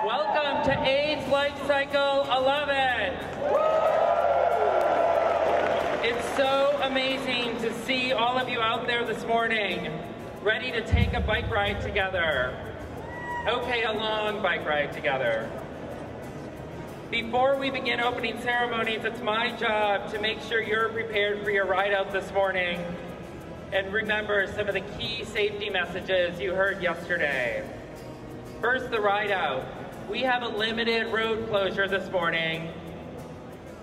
Welcome to AIDS Life Cycle 11. It's so amazing to see all of you out there this morning, ready to take a bike ride together. Okay, a long bike ride together. Before we begin opening ceremonies, it's my job to make sure you're prepared for your ride out this morning and remember some of the key safety messages you heard yesterday. First, the ride out. We have a limited road closure this morning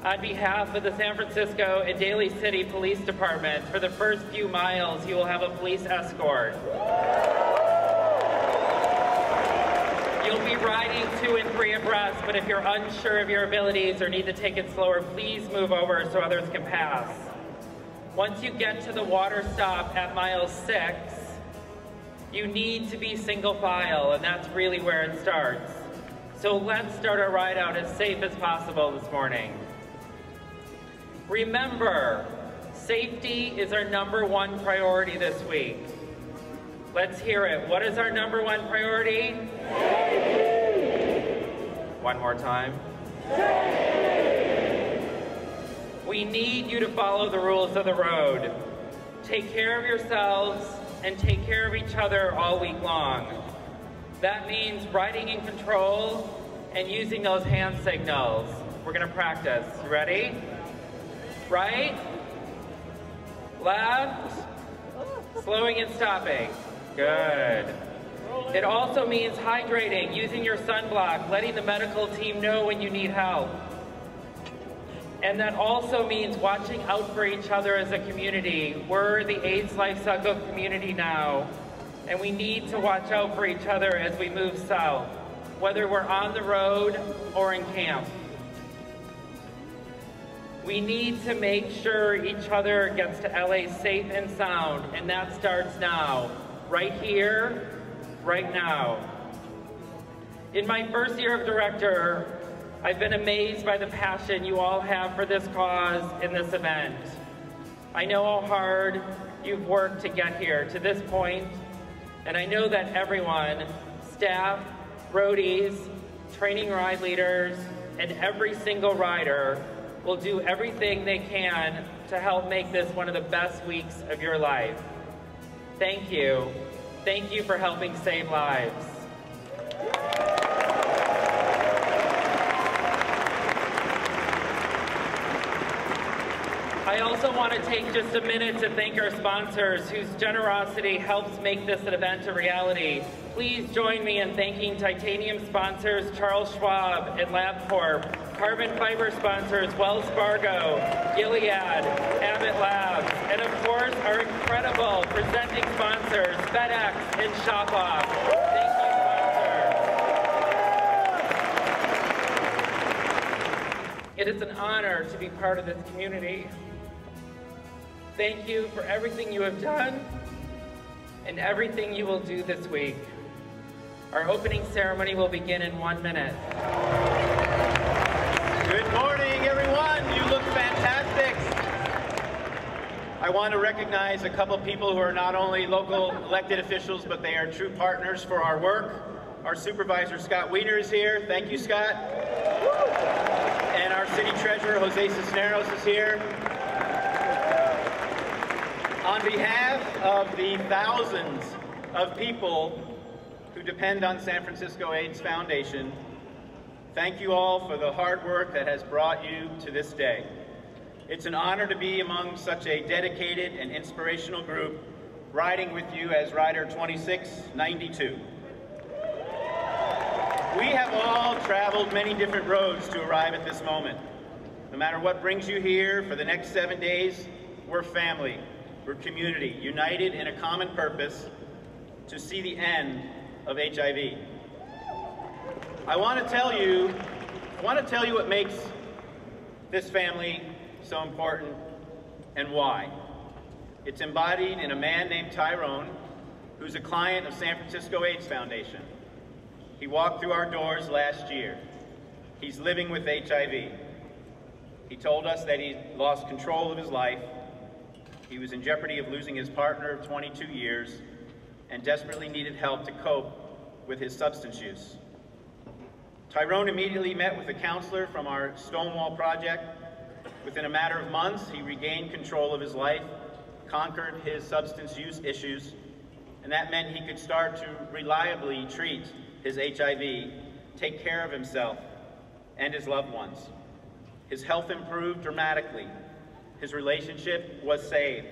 on behalf of the San Francisco and Daly City Police Departments. For the first few miles, you will have a police escort. You'll be riding 2 and 3 abreast, but if you're unsure of your abilities or need to take it slower, please move over so others can pass. Once you get to the water stop at mile 6, you need to be single file, and that's really where it starts. So let's start our ride out as safe as possible this morning. Remember, safety is our #1 priority this week. Let's hear it. What is our #1 priority? Safety. One more time. Safety. We need you to follow the rules of the road. Take care of yourselves and take care of each other all week long. That means riding in control and using those hand signals. We're gonna practice. You ready? Right, left, slowing and stopping. Good. It also means hydrating, using your sunblock, letting the medical team know when you need help. And that also means watching out for each other as a community. We're the AIDS Life Cycle community now, and we need to watch out for each other as we move south, whether we're on the road or in camp. We need to make sure each other gets to LA safe and sound, and that starts now, right here, right now. In my first year of director, I've been amazed by the passion you all have for this cause and this event. I know how hard you've worked to get here to this point, and I know that everyone, staff, roadies, training ride leaders, and every single rider will do everything they can to help make this one of the best weeks of your life. Thank you. Thank you for helping save lives. I also want to take just a minute to thank our sponsors whose generosity helps make this event a reality. Please join me in thanking titanium sponsors Charles Schwab and LabCorp, carbon fiber sponsors Wells Fargo, Gilead, Abbott Labs, and of course our incredible presenting sponsors FedEx and ShopOff. Thank you, sponsors. It is an honor to be part of this community. Thank you for everything you have done and everything you will do this week. Our opening ceremony will begin in 1 minute. Good morning, everyone. You look fantastic. I want to recognize a couple people who are not only local elected officials, but they are true partners for our work. Our supervisor, Scott Wiener, is here. Thank you, Scott. And our city treasurer, Jose Cisneros, is here. On behalf of the thousands of people who depend on San Francisco AIDS Foundation, thank you all for the hard work that has brought you to this day. It's an honor to be among such a dedicated and inspirational group, riding with you as Rider 2692. We have all traveled many different roads to arrive at this moment. No matter what brings you here for the next 7 days, we're family. We're community, united in a common purpose to see the end of HIV. I want to tell you what makes this family so important and why. It's embodied in a man named Tyrone, who's a client of San Francisco AIDS Foundation. He walked through our doors last year. He's living with HIV. He told us that he lost control of his life. He was in jeopardy of losing his partner of 22 years and desperately needed help to cope with his substance use. Tyrone immediately met with a counselor from our Stonewall Project. Within a matter of months, he regained control of his life, conquered his substance use issues, and that meant he could start to reliably treat his HIV, take care of himself and his loved ones. His health improved dramatically. His relationship was saved.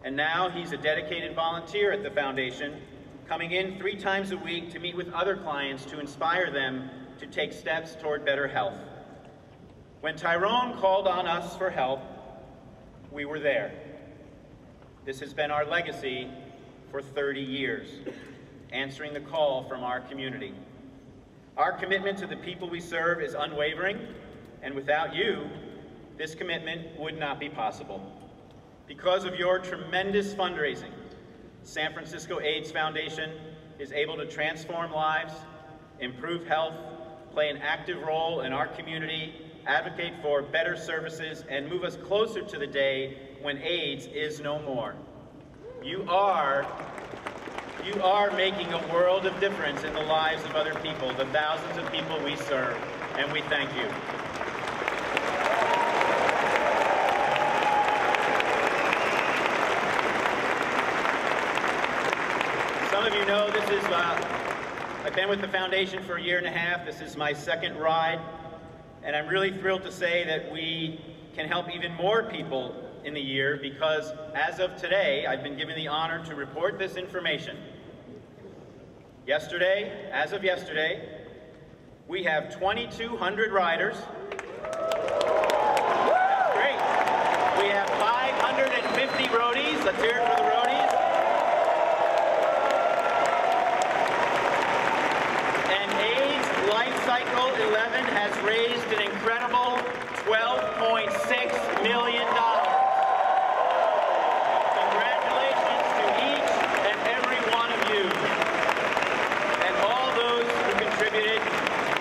And now he's a dedicated volunteer at the foundation, coming in 3 times a week to meet with other clients to inspire them to take steps toward better health. When Tyrone called on us for help, we were there. This has been our legacy for 30 years, answering the call from our community. Our commitment to the people we serve is unwavering, and without you, this commitment would not be possible. Because of your tremendous fundraising, San Francisco AIDS Foundation is able to transform lives, improve health, play an active role in our community, advocate for better services, and move us closer to the day when AIDS is no more. You are making a world of difference in the lives of other people, the thousands of people we serve, and we thank you. Some of you know this is, I've been with the foundation for 1.5 years. This is my 2nd ride, and I'm really thrilled to say that we can help even more people in the year because as of today, I've been given the honor to report this information. Yesterday, as of yesterday, we have 2,200 riders. That's great. We have 550 roadies. Let's hear it for the roadies. And AIDS Life Cycle 11 has raised an incredible $12.6 million. Congratulations to each and every one of you and all those who contributed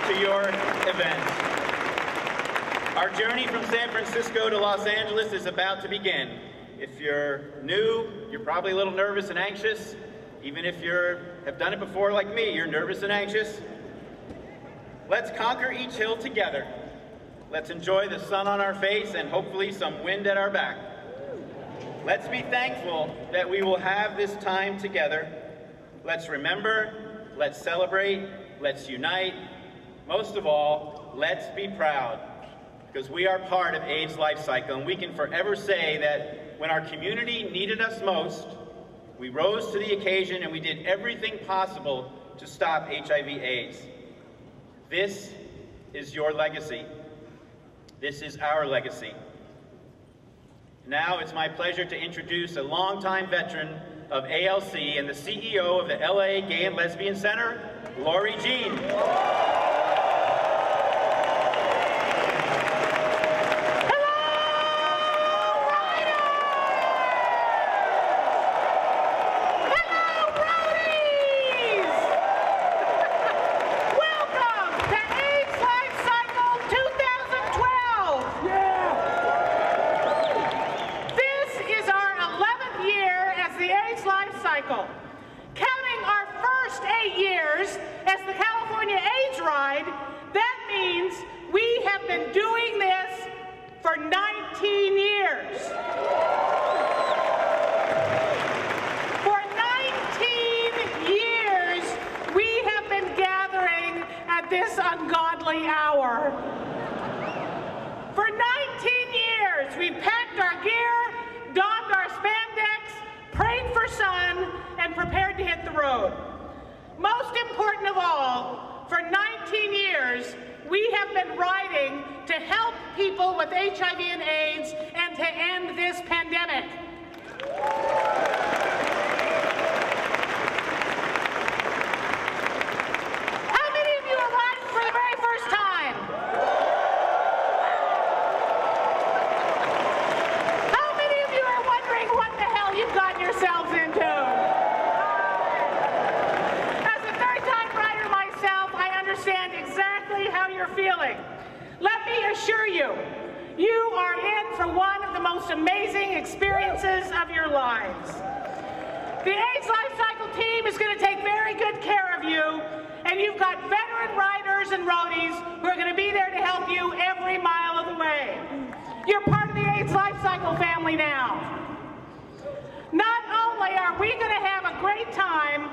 to your events. Our journey from San Francisco to Los Angeles is about to begin. If you're new, you're probably a little nervous and anxious. Even if you have done it before like me, you're nervous and anxious. Let's conquer each hill together. Let's enjoy the sun on our face and hopefully some wind at our back. Let's be thankful that we will have this time together. Let's remember, let's celebrate, let's unite. Most of all, let's be proud, because we are part of AIDS Life Cycle, and we can forever say that when our community needed us most, we rose to the occasion and we did everything possible to stop HIV/AIDS. This is your legacy. This is our legacy. Now it's my pleasure to introduce a longtime veteran of ALC and the CEO of the LA Gay and Lesbian Center, Lori Jean. Counting our first 8 years as the California AIDS Ride, that means we have been doing this for 19 years. For 19 years, we have been gathering at this ungodly hour. For 19 years, we packed our gear, donned our spandex, prayed for sun, and prepared to hit the road. Most important of all, for 19 years, we have been riding to help people with HIV and AIDS and to end this pandemic. How many of you are riding for the very first time? How many of you are wondering what the hell you've gotten yourselves into? As a third-time rider myself, I understand exactly how you're feeling. Let me assure you, you are in for one of the most amazing experiences of your lives. The AIDS Life Cycle team is going to take very good care of you, and you've got veteran riders and roadies time,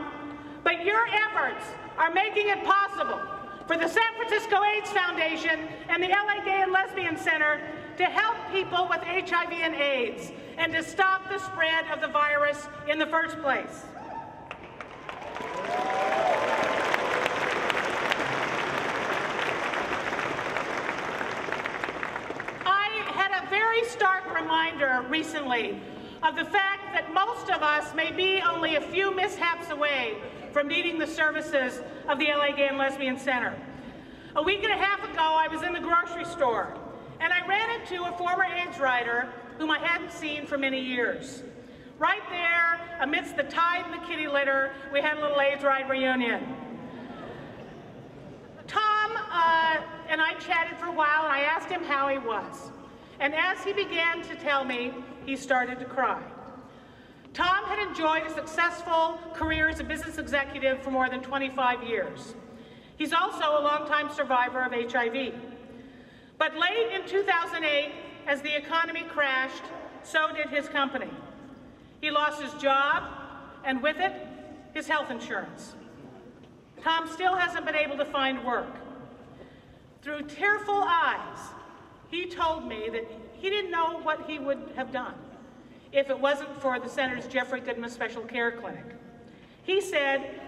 but your efforts are making it possible for the San Francisco AIDS Foundation and the LA Gay and Lesbian Center to help people with HIV and AIDS and to stop the spread of the virus in the first place. I had a very stark reminder recently of the fact that most of us may be only a few mishaps away from needing the services of the LA Gay and Lesbian Center. A week and a half ago, I was in the grocery store, and I ran into a former AIDS rider whom I hadn't seen for many years. Right there, amidst the tide and the kitty litter, we had a little AIDS ride reunion. Tom and I chatted for a while, and I asked him how he was. And as he began to tell me, he started to cry. Tom had enjoyed a successful career as a business executive for more than 25 years. He's also a longtime survivor of HIV. But late in 2008, as the economy crashed, so did his company. He lost his job, and with it, his health insurance. Tom still hasn't been able to find work. Through tearful eyes, he told me that he didn't know what he would have done if it wasn't for the Center's Jeffrey Goodman Special Care Clinic. He said,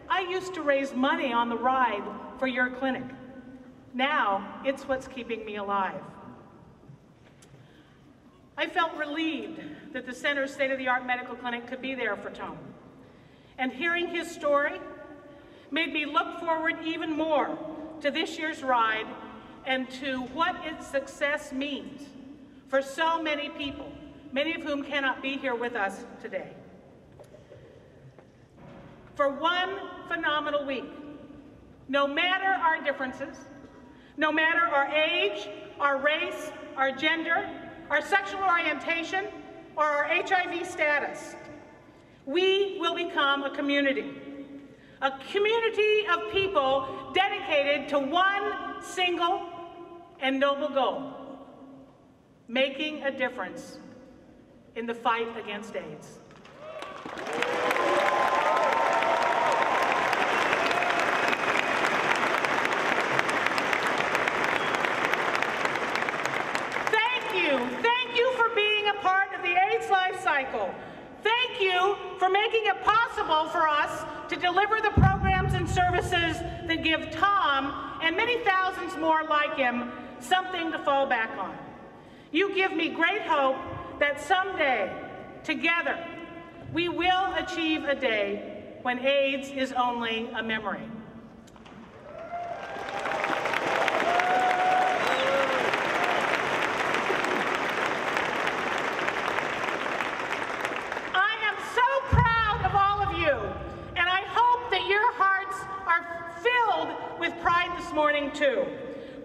"I used to raise money on the ride for your clinic. Now, it's what's keeping me alive." I felt relieved that the Center's state-of-the-art medical clinic could be there for Tom. And hearing his story made me look forward even more to this year's ride and to what its success means for so many people, many of whom cannot be here with us today. For one phenomenal week, no matter our differences, no matter our age, our race, our gender, our sexual orientation, or our HIV status, we will become a community of people dedicated to one single and noble goal: making a difference in the fight against AIDS. Thank you for being a part of the AIDS life cycle. Thank you for making it possible for us to deliver the programs and services that give Tom and many thousands more like him something to fall back on. You give me great hope that someday, together, we will achieve a day when AIDS is only a memory. I am so proud of all of you, and I hope that your hearts are filled with pride this morning too.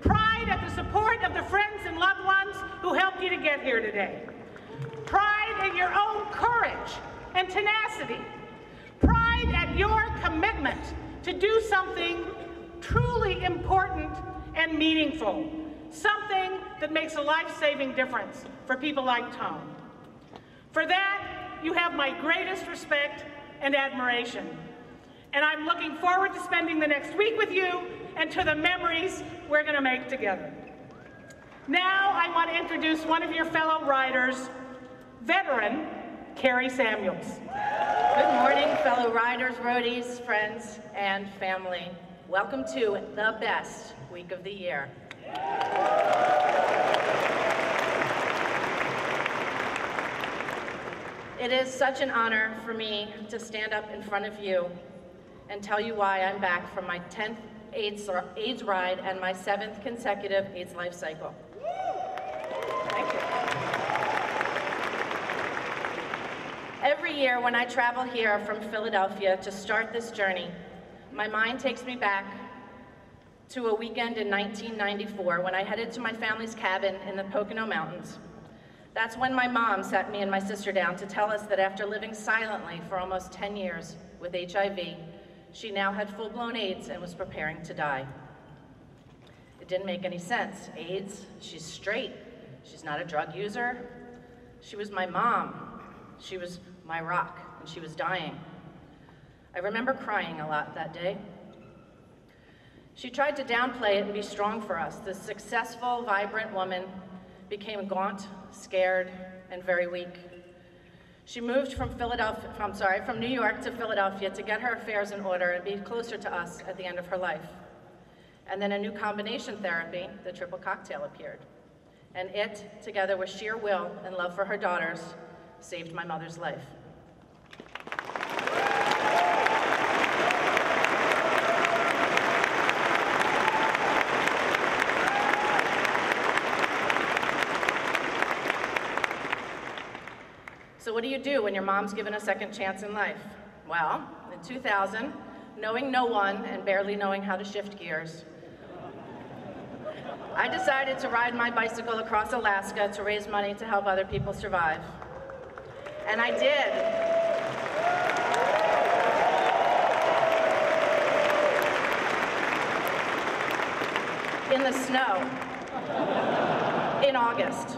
Pride at the support of the friends and loved ones who helped you to get here today. Pride in your own courage and tenacity. Pride at your commitment to do something truly important and meaningful. Something that makes a life-saving difference for people like Tom. For that, you have my greatest respect and admiration. And I'm looking forward to spending the next week with you and to the memories we're going to make together. Now I want to introduce one of your fellow riders, veteran Carrie Samuels. Good morning, fellow riders, roadies, friends, and family. Welcome to the best week of the year. It is such an honor for me to stand up in front of you and tell you why I'm back from my 10th AIDS ride and my 7th consecutive AIDS life cycle. Thank you. Every year when I travel here from Philadelphia to start this journey, my mind takes me back to a weekend in 1994 when I headed to my family's cabin in the Pocono Mountains. That's when my mom sat me and my sister down to tell us that after living silently for almost 10 years with HIV, she now had full-blown AIDS and was preparing to die. It didn't make any sense. AIDS, she's straight. She's not a drug user. She was my mom. She was my rock, and she was dying. I remember crying a lot that day. She tried to downplay it and be strong for us. This successful, vibrant woman became gaunt, scared, and very weak. She moved from New York to Philadelphia to get her affairs in order and be closer to us at the end of her life. And then a new combination therapy, the triple cocktail, appeared. And it, together with sheer will and love for her daughters, saved my mother's life. So what do you do when your mom's given a second chance in life? Well, in 2000, knowing no one and barely knowing how to shift gears, I decided to ride my bicycle across Alaska to raise money to help other people survive. And I did. In the snow, in August.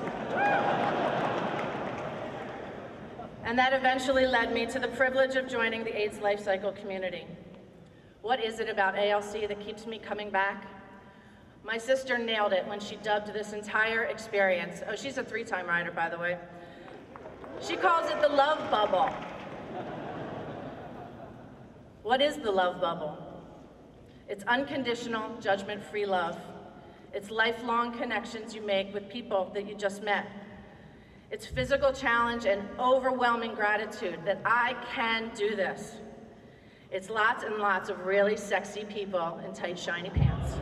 And that eventually led me to the privilege of joining the AIDS Life Cycle community. What is it about ALC that keeps me coming back? My sister nailed it when she dubbed this entire experience, oh, she's a 3-time rider, by the way. She calls it the love bubble. What is the love bubble? It's unconditional, judgment-free love. It's lifelong connections you make with people that you just met. It's physical challenge and overwhelming gratitude that I can do this. It's lots and lots of really sexy people in tight, shiny pants.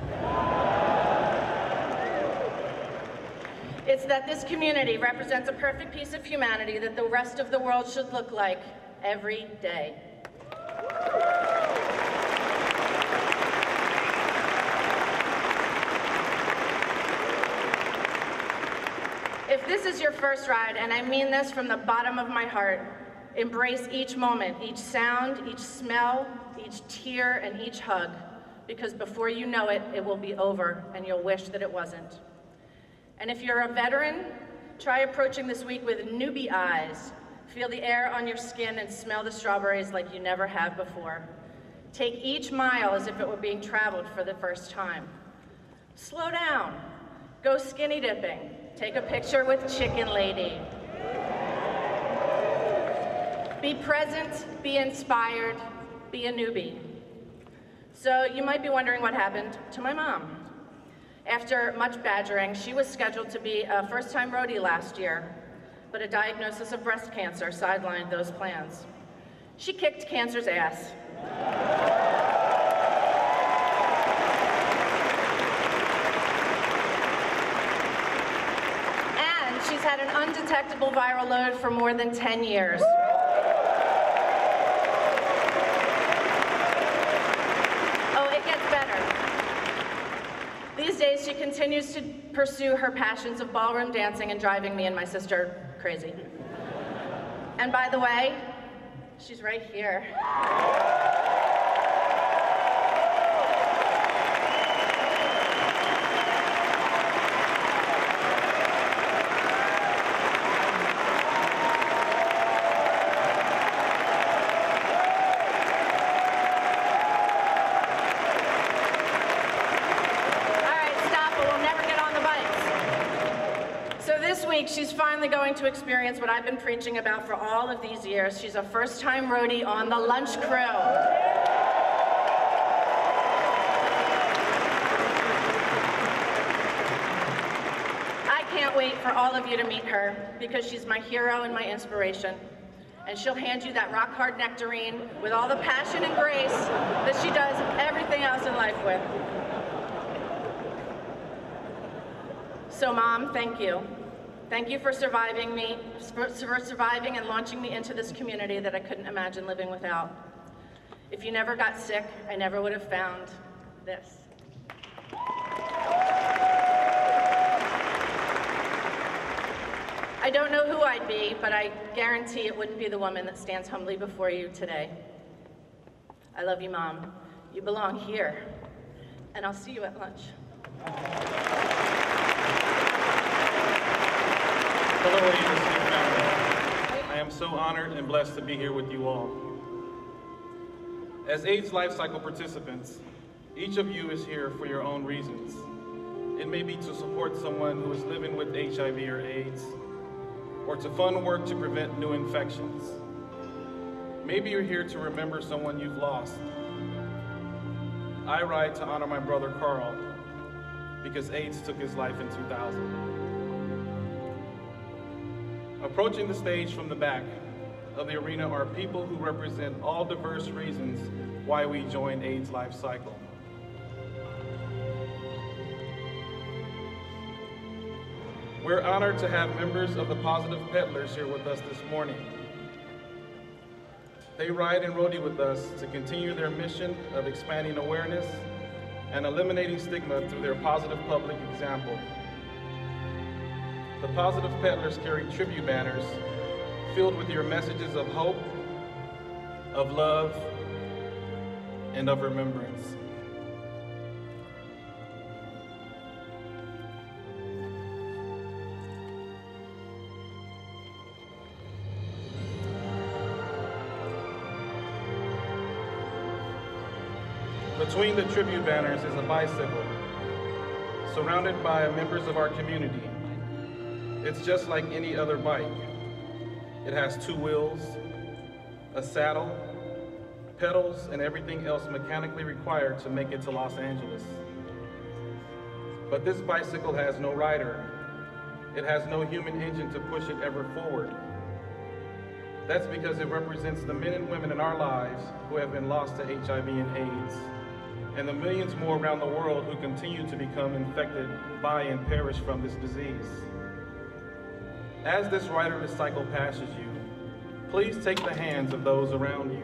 It's that this community represents a perfect piece of humanity that the rest of the world should look like every day. If this is your first ride, and I mean this from the bottom of my heart, embrace each moment, each sound, each smell, each tear, and each hug, because before you know it, it will be over, and you'll wish that it wasn't. And if you're a veteran, try approaching this week with newbie eyes. Feel the air on your skin and smell the strawberries like you never have before. Take each mile as if it were being traveled for the first time. Slow down. Go skinny dipping. Take a picture with Chicken Lady. Be present, be inspired, be a newbie. So you might be wondering what happened to my mom. After much badgering, she was scheduled to be a first-time roadie last year, but a diagnosis of breast cancer sidelined those plans. She kicked cancer's ass. And she's had an undetectable viral load for more than 10 years. These days, she continues to pursue her passions of ballroom dancing and driving me and my sister crazy. And by the way, she's right here. She's finally going to experience what I've been preaching about for all of these years. She's a first-time roadie on the Lunch Crew. I can't wait for all of you to meet her because she's my hero and my inspiration. And she'll hand you that rock-hard nectarine with all the passion and grace that she does everything else in life with. So, Mom, thank you. Thank you for surviving and launching me into this community that I couldn't imagine living without. If you never got sick, I never would have found this. I don't know who I'd be, but I guarantee it wouldn't be the woman that stands humbly before you today. I love you, Mom. You belong here, and I'll see you at lunch. Hello, ALC family. I am so honored and blessed to be here with you all. As AIDS Life Cycle participants, each of you is here for your own reasons. It may be to support someone who is living with HIV or AIDS, or to fund work to prevent new infections. Maybe you're here to remember someone you've lost. I ride to honor my brother Carl, because AIDS took his life in 2000. Approaching the stage from the back of the arena are people who represent all diverse reasons why we join AIDS Life Cycle. We're honored to have members of the Positive Peddlers here with us this morning. They ride and roadie with us to continue their mission of expanding awareness and eliminating stigma through their positive public example. The Positive Peddlers carry tribute banners filled with your messages of hope, of love, and of remembrance. Between the tribute banners is a bicycle, surrounded by members of our community. It's just like any other bike. It has 2 wheels, a saddle, pedals, and everything else mechanically required to make it to Los Angeles. But this bicycle has no rider. It has no human engine to push it ever forward. That's because it represents the men and women in our lives who have been lost to HIV and AIDS, and the millions more around the world who continue to become infected by and perish from this disease. As this riderless cycle passes you, please take the hands of those around you.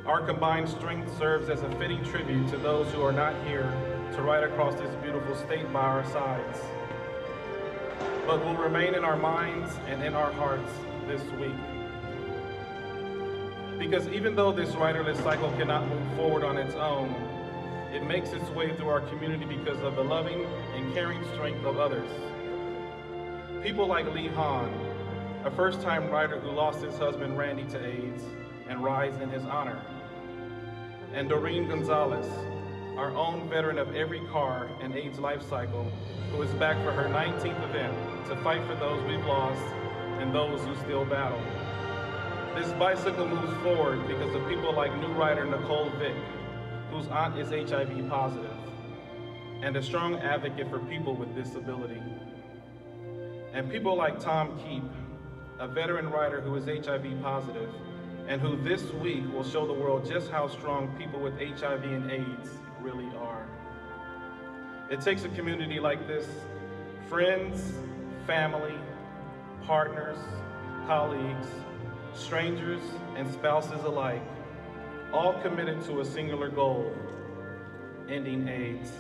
Our combined strength serves as a fitting tribute to those who are not here to ride across this beautiful state by our sides, but will remain in our minds and in our hearts this week. Because even though this riderless cycle cannot move forward on its own, it makes its way through our community because of the loving and caring strength of others. People like Lee Hahn, a first-time rider who lost his husband Randy to AIDS and rides in his honor. And Doreen Gonzalez, our own veteran of every car and AIDS life cycle, who is back for her 19th event to fight for those we've lost and those who still battle. This bicycle moves forward because of people like new rider Nicole Vick, whose aunt is HIV positive, and a strong advocate for people with disability. And people like Tom Keep, a veteran rider who is HIV positive, and who this week will show the world just how strong people with HIV and AIDS really are. It takes a community like this, friends, family, partners, colleagues, strangers, and spouses alike, all committed to a singular goal: ending AIDS.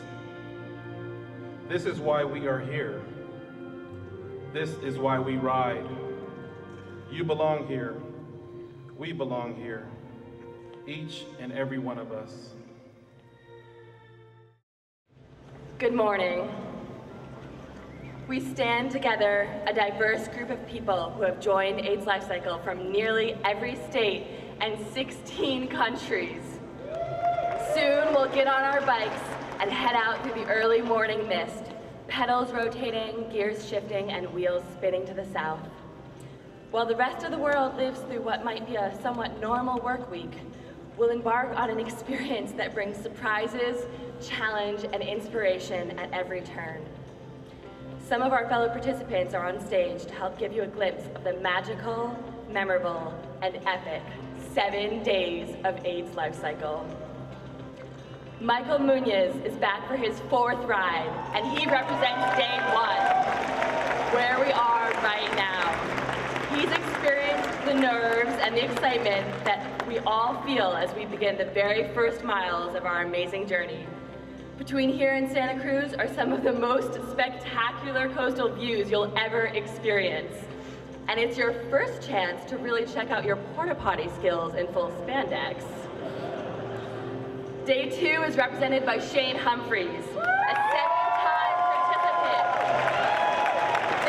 This is why we are here. This is why we ride. You belong here. We belong here. Each and every one of us. Good morning. We stand together, a diverse group of people who have joined AIDS Life Cycle from nearly every state and 16 countries. Soon we'll get on our bikes and head out through the early morning mist, pedals rotating, gears shifting, and wheels spinning to the south. While the rest of the world lives through what might be a somewhat normal work week, we'll embark on an experience that brings surprises, challenge, and inspiration at every turn. Some of our fellow participants are on stage to help give you a glimpse of the magical, memorable, and epic 7 days of AIDS Life Cycle. Michael Munoz is back for his 4th ride, and he represents day 1, where we are right now. He's experienced the nerves and the excitement that we all feel as we begin the very first miles of our amazing journey. Between here and Santa Cruz are some of the most spectacular coastal views you'll ever experience. And it's your first chance to really check out your porta potty skills in full spandex. Day 2 is represented by Shane Humphreys, a 7-time participant.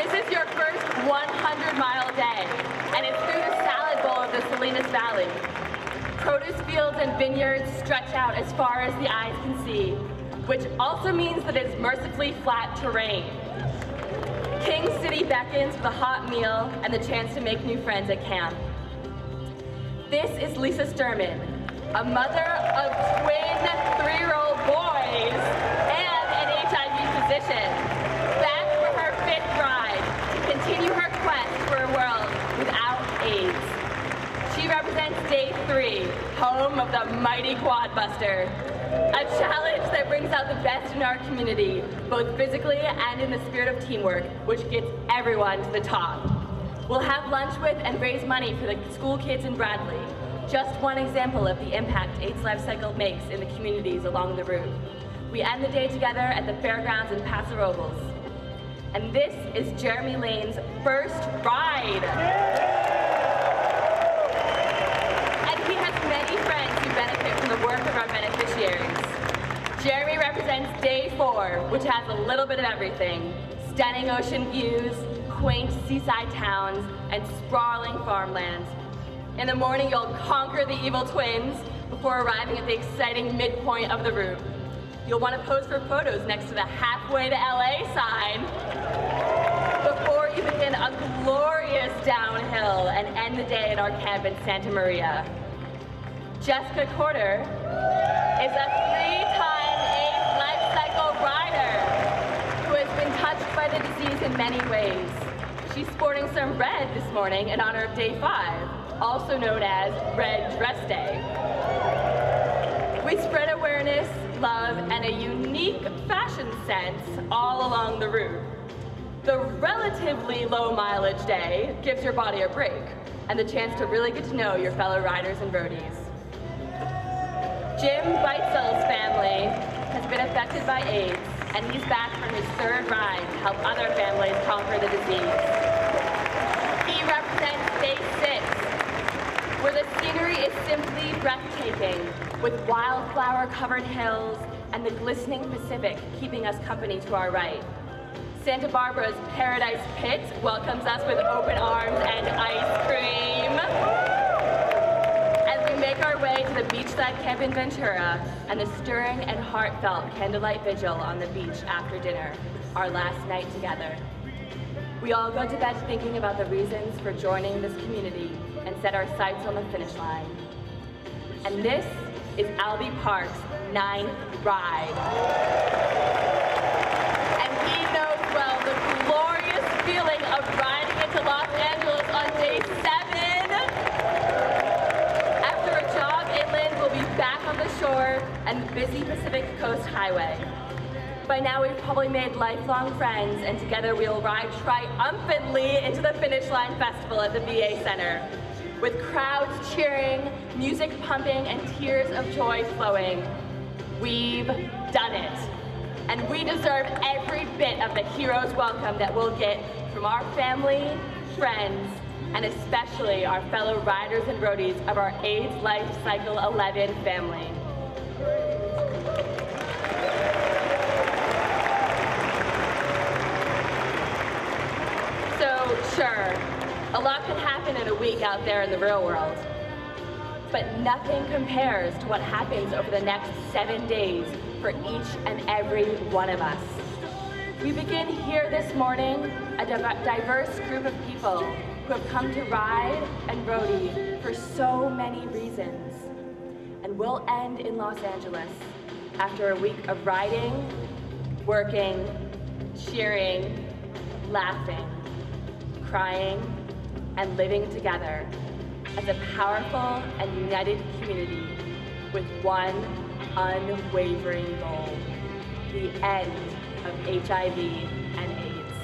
This is your first 100-mile day, and it's through the Salad Bowl of the Salinas Valley. Produce fields and vineyards stretch out as far as the eyes can see, which also means that it's mercifully flat terrain. King City beckons with a hot meal and the chance to make new friends at camp. This is Lisa Sturman, a mother of twin 3-year-old boys and an HIV physician, back for her 5th ride to continue her quest for a world without AIDS. She represents Day 3, home of the mighty Quadbuster, a challenge that brings out the best in our community, both physically and in the spirit of teamwork, which gets everyone to the top. We'll have lunch with and raise money for the school kids in Bradley. Just one example of the impact AIDS Life Cycle makes in the communities along the route. We end the day together at the fairgrounds in Paso Robles. And this is Jeremy Lane's first ride. And he has many friends who benefit from the work of our beneficiaries. Jeremy represents Day 4, which has a little bit of everything. Stunning ocean views, quaint seaside towns, and sprawling farmlands. In the morning, you'll conquer the evil twins before arriving at the exciting midpoint of the route. You'll want to pose for photos next to the halfway to LA sign before you begin a glorious downhill and end the day at our camp in Santa Maria. Jessica Corder is a 3-time AIDS Life Cycle rider who has been touched by the disease in many ways. She's sporting some red this morning in honor of Day 5, also known as Red Dress Day. We spread awareness, love, and a unique fashion sense all along the route. The relatively low mileage day gives your body a break and the chance to really get to know your fellow riders and roadies. Jim Beitzel's family has been affected by AIDS, and he's back from his 3rd ride to help other families conquer the disease. He represents Day 6, where the scenery is simply breathtaking, with wildflower-covered hills and the glistening Pacific keeping us company to our right. Santa Barbara's Paradise Pit welcomes us with open arms and ice cream. As we make our way to the beachside camp in Ventura and the stirring and heartfelt candlelight vigil on the beach after dinner, our last night together. We all go to bed thinking about the reasons for joining this community and set our sights on the finish line. And this is Albie Park's 9th ride. And he knows well the glorious feeling of riding into Los Angeles on Day 7. After a jog inland, we'll be back on the shore and the busy Pacific Coast Highway. By now, we've probably made lifelong friends, and together we'll ride triumphantly into the Finish Line Festival at the VA Center, with crowds cheering, music pumping, and tears of joy flowing. We've done it. And we deserve every bit of the hero's welcome that we'll get from our family, friends, and especially our fellow riders and roadies of our AIDS Life Cycle 11 family. So, sure, a lot can happen in a week out there in the real world. But nothing compares to what happens over the next 7 days for each and every one of us. We begin here this morning a diverse group of people who have come to ride and roadie for so many reasons. And we'll end in Los Angeles after a week of riding, working, cheering, laughing, crying, and living together as a powerful and united community with one unwavering goal: the end of HIV and AIDS.